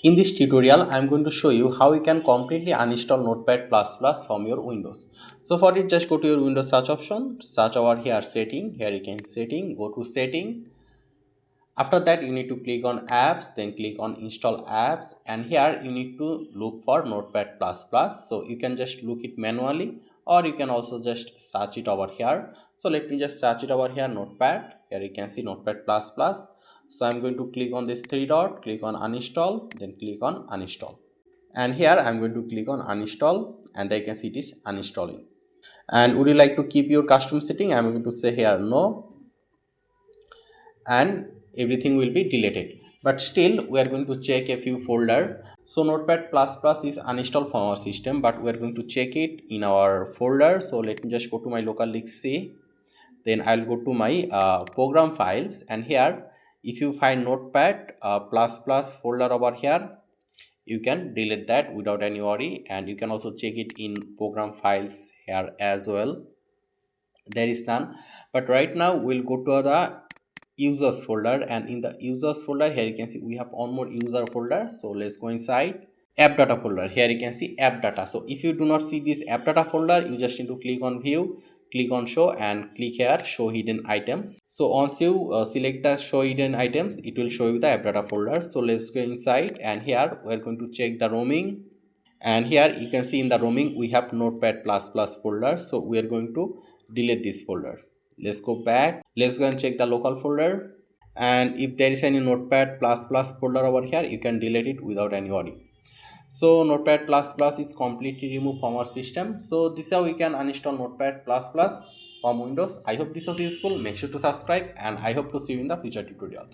In this tutorial, I am going to show you how you can completely uninstall Notepad++ from your Windows. So for it, just go to your Windows search option, search over here setting, here you can setting, go to setting. After that, you need to click on apps, then click on install apps, and here you need to look for Notepad++. So you can just look it manually, or you can also just search it over here. So let me just search it over here, Notepad. Here you can see Notepad++. So I'm going to click on this three dot, click on uninstall, then click on uninstall. And here I'm going to click on uninstall, and I can see it is uninstalling. And would you like to keep your custom setting? I'm going to say here no, and everything will be deleted. But still we are going to check a few folder. So Notepad++ is uninstalled from our system, but we are going to check it in our folder. So let me just go to my local disk C, then I'll go to my program files, and here if you find Notepad++ folder over here, you can delete that without any worry, and you can also check it in program files here as well. There is none, but right now we'll go to the users folder, and in the users folder here you can see we have one more user folder. So let's go inside app data folder. Here you can see app data. So if you do not see this app data folder, you just need to click on view, click on show, and click here show hidden items. So once you select the show hidden items, it will show you the app data folder. So let's go inside, and here we're going to check the roaming, and here you can see in the roaming we have Notepad++ folder. So we are going to delete this folder. Let's go back, let's go and check the local folder, and if there is any Notepad++ folder over here, you can delete it without any worry. So Notepad++ is completely removed from our system. So this is how we can uninstall Notepad++ from Windows. I hope this was useful. Make sure to subscribe, and I hope to see you in the future tutorials.